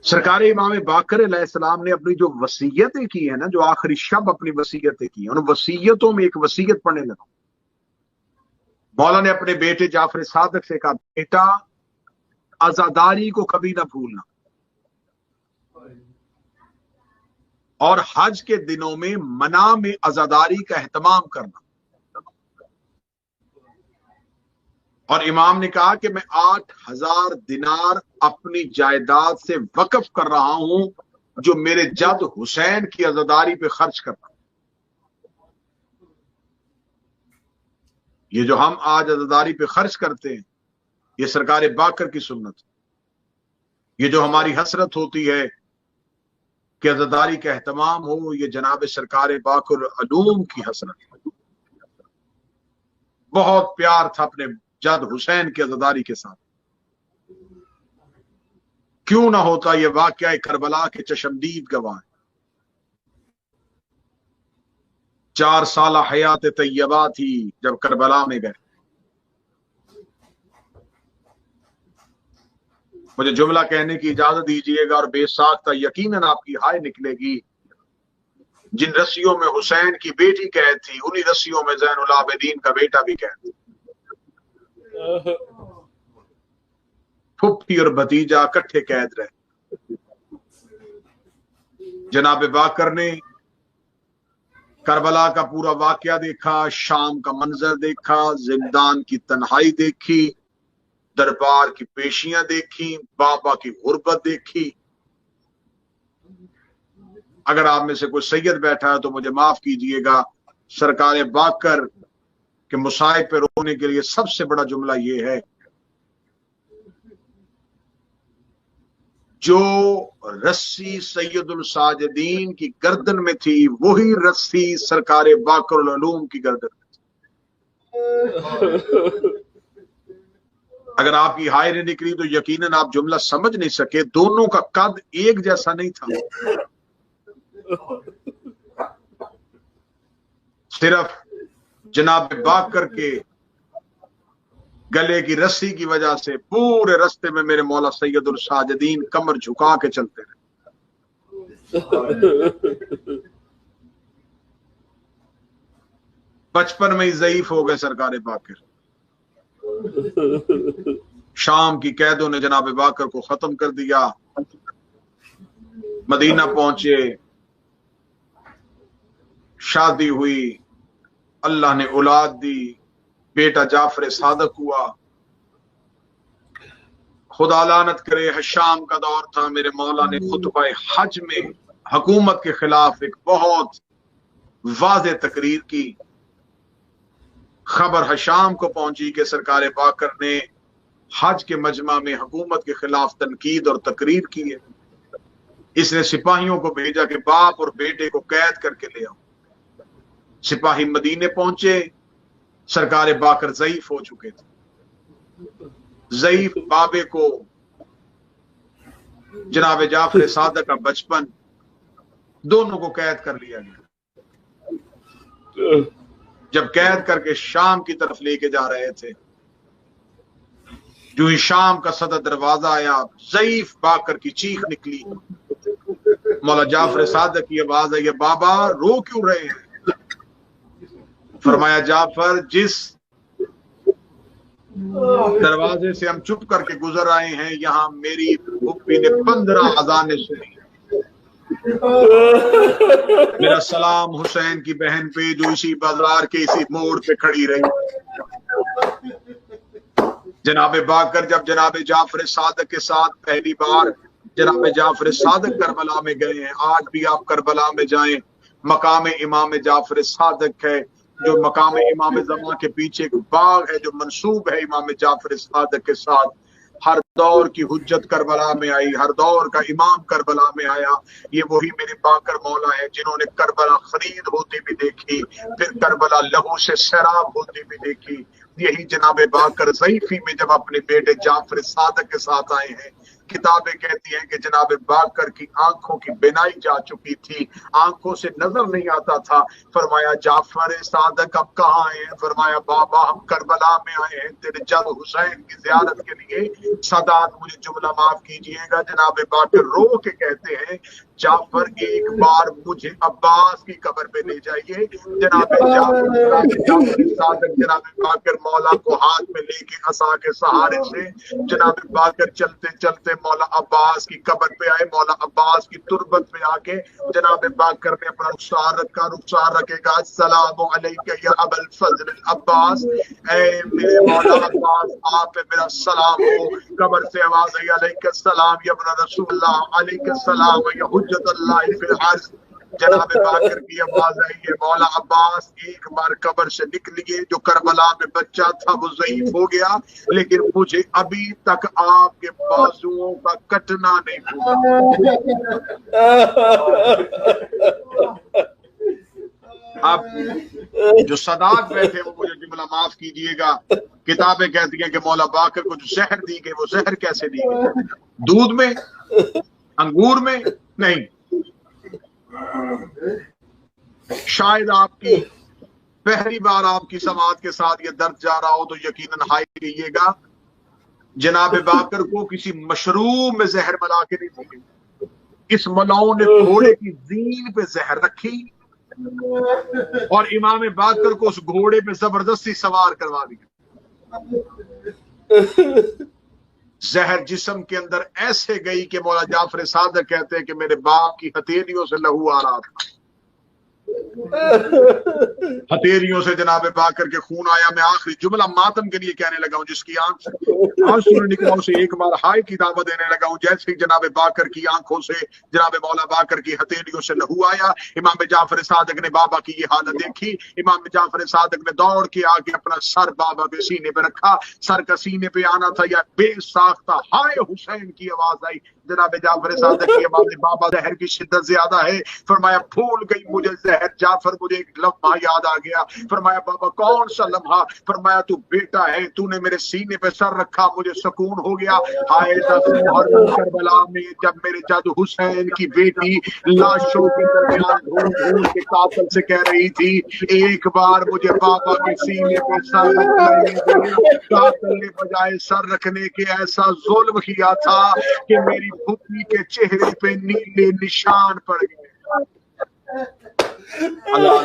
सरकार इमाम बाकर अलैहिस्सलाम ने अपनी जो वसीयतें की है ना, जो आखिरी शब अपनी वसीयतें की, उन वसीयतों में एक वसीयत पढ़ने लगा। मौला ने अपने बेटे जाफर सादक से कहा, बेटा आजादारी को कभी ना भूलना और हज के दिनों में मना में आजादारी का एहतमाम करना। और इमाम ने कहा कि मैं 8,000 दिनार अपनी जायदाद से वक्फ कर रहा हूं जो मेरे जद हुसैन की आजादारी पे खर्च करना। ये जो हम आज आजादारी पे खर्च करते हैं, ये सरकार बाकर की सुन्नत। ये जो हमारी हसरत होती है कि आजादारी का एहतमाम हो, ये जनाब सरकार बाकर अलूम की हसरत है। बहुत प्यार था अपने जद हुसैन की आजादारी के साथ। क्यों ना होता यह वाकया करबला के चशमदीद गवाह। 4 साल हयात तैयबा थी जब करबला में गए। मुझे जुमला कहने की इजाजत दीजिएगा और बेसाख्ता यकीनन आपकी हाय निकलेगी। जिन रस्सियों में हुसैन की बेटी कैद थी, उन्हीं रस्सियों में ज़ैनुल आबिदीन का बेटा भी कैद। फुफ्फी और भतीजा इकट्ठे कैद रहे। जनाब बाकर ने करबला का पूरा वाकया देखा, शाम का मंजर देखा, जिंदान की तन्हाई देखी, दरबार की पेशियां देखी, बाबा की गुर्बत देखी। अगर आप में से कोई सैयद बैठा है तो मुझे माफ कीजिएगा, सरकार बाकर के मुसाइब पे रोने के लिए सबसे बड़ा जुमला ये है, जो रस्सी सैयदुल साजिदीन की गर्दन में थी, वही रस्सी सरकार बाकर उलूम की गर्दन में थी। अगर आपकी हाय नहीं निकली तो यकीनन आप जुमला समझ नहीं सके। दोनों का कद एक जैसा नहीं था। सिर्फ जनाब बाकर के गले की रस्सी की वजह से पूरे रास्ते में मेरे मौला सैयदुल साजिदीन कमर झुका के चलते रहे। बचपन में ही ज़ईफ हो गए सरकार बाकर। शाम की कैदों ने जनाब बाकर को खत्म कर दिया। मदीना पहुंचे, शादी हुई, अल्लाह ने औलाद दी, बेटा जाफर सादक हुआ। खुदा लानत करे, हशाम का दौर था। मेरे मौला ने खुतबा हज में हुकूमत के खिलाफ एक बहुत वाज़े तकरीर की। खबर हशाम को पहुंची कि सरकार बाकर ने हज के मजमा में हुकूमत के खिलाफ तनकीद और तकरीर की है। इसने सिपाहियों को भेजा कि बाप और बेटे को कैद करके ले आओ। सिपाही मदीने पहुंचे, सरकार बाकर ज़ईफ हो चुके थे। ज़ईफ बाबे को जनाब जाफर सादक का बचपन, दोनों को कैद कर लिया गया। जब कैद करके शाम की तरफ लेके जा रहे थे, जो ही शाम का सदर दरवाजा आया, ज़ईफ बाकर की चीख निकली। मौला जाफर सादक की आवाज आई, बाबा रो क्यों रहे हैं? फरमाया, जाफर जिस दरवाजे से हम चुप करके गुजर आए हैं, यहां मेरी फूफी ने 15 अज़ानें सुनी। मेरा सलाम हुसैन की बहन पे जो इसी बाजार के इसी मोड़ पे खड़ी रही। जनाब बाकर जब जनाब जाफर सादक के साथ पहली बार जनाब जाफर सादक करबला में गए हैं, आज भी आप करबला में जाएं, मकाम इमाम जाफर सादक है, जो मकाम इमाम ज़मा के पीछे एक बाग है जो मंसूब है इमाम जाफर सादक के साथ। हर दौर की हुज्जत करबला में आई, हर दौर का इमाम करबला में आया। ये वही मेरे बाकर मौला है जिन्होंने करबला खरीद होती भी देखी, फिर करबला लहू से सैराब होती भी देखी। यही जनाब बाकर ज़ईफी में जब अपने बेटे जाफर सादक के साथ आए हैं, किताबें कहती हैं कि जनाब बाकर की आंखों की बिनाई जा चुकी थी, आंखों से नजर नहीं आता था। फरमाया जाफर सादक अब कहाँ आए हैं? फरमाया बाबा हम करबला में आए हैं तेरे जद हुसैन की जियारत के लिए। सादात मुझे जुमला माफ कीजिएगा, जनाब बाकर रो के कहते हैं जाफर एक बार मुझे अब्बास की कब्र पे ले जाइए। जनाब जाफर सादक जनाब बाकर मौला को हाथ में लेके असा के सहारे से जनाब बाकर चलते चलते मौला अब्बास की कब्र पे आए। मौला अब्बास की तुरबत पे आके जनाब बाकर ने अपना रुखसार रखा, रुखसार रखेगा अस्सलामु अलैका या अबल फजल अब्बास, ऐ मेरे मौला अब्बास आप पे मेरा सलाम हो। कब्र से आवाज आई अलैका सलाम या इब्न रसूलुल्लाह अलैका सलाम या हुज्जतुल्लाह फिल अर्ज़। जनाब बाकर की आवाज आई है मौला अब्बास एक बार कब्र से निकलिए, जो करबला में बच्चा था वो ज़ईफ हो गया, लेकिन मुझे अभी तक आपके बाजुओं का कटना नहीं हुआ। अब जो सदात बैठे वो मुझे जुमला माफ कीजिएगा, किताबें कहती हैं कि मौला बाकर को जो जहर दी गई वो जहर कैसे दी गई? दूध में, अंगूर में नहीं। शायद आपकी पहली बार आपकी समाज के साथ ये दर्द जा रहा हो तो यकीनन हाई कहिएगा, जनाब बाकर को किसी मशरूब में जहर मिला के नहीं दी। इस मलाओं ने घोड़े की जीन पे जहर रखी और इमाम बाकर को उस घोड़े पे जबरदस्ती सवार करवा दिया। जहर जिस्म के अंदर ऐसे गई कि मौला जाफर सादक कहते हैं कि मेरे बाप की हथेलियों से लहू आ रहा था, हथेलियों से जनाब बाकर के खून आया। मैं आखिरी जुमला मातम के लिए कहने लगा हूं, जिसकी आंख से आंसू निकला उसे एक बार हाय की दावत देने लगा हूं। जैसे ही जनाब बाकर की आंखों से जनाब मौला बाकर की हथेलियों से लहू आया, इमाम जाफर सादक ने बाबा की ये हालत देखी। इमाम जाफर सादक ने दौड़ के आके अपना सर बाबा के सीने पे रखा। सर का सीने पे आना था या बेसाख्ता हाय हुसैन की आवाज आई। जनाब जाफर सादक की आवाज में बाबा जहर की शिद्दत ज्यादा है। फरमाया भूल गई मुझे जहर जाफर, मुझे एक लम्हा याद आ गया। फरमाया बाबा कौन सा लम्हा? फरमाया तू बेटा है, तूने मेरे सीने पे सर रखा, मुझे सुकून हो गया। हाय करबला में जब मेरे जद हुसैन की बेटी लाशों के दरमियान ढूंढ ढूंढ के कातिल से कह रही थी एक बार मुझे बाबा के सीने पे सर रखने दे, कातिल ने बजाय सर रखने के ऐसा जुल्म किया था कि मेरी भूखी के चेहरे पे नीले निशान पड़ गए। अल्लाह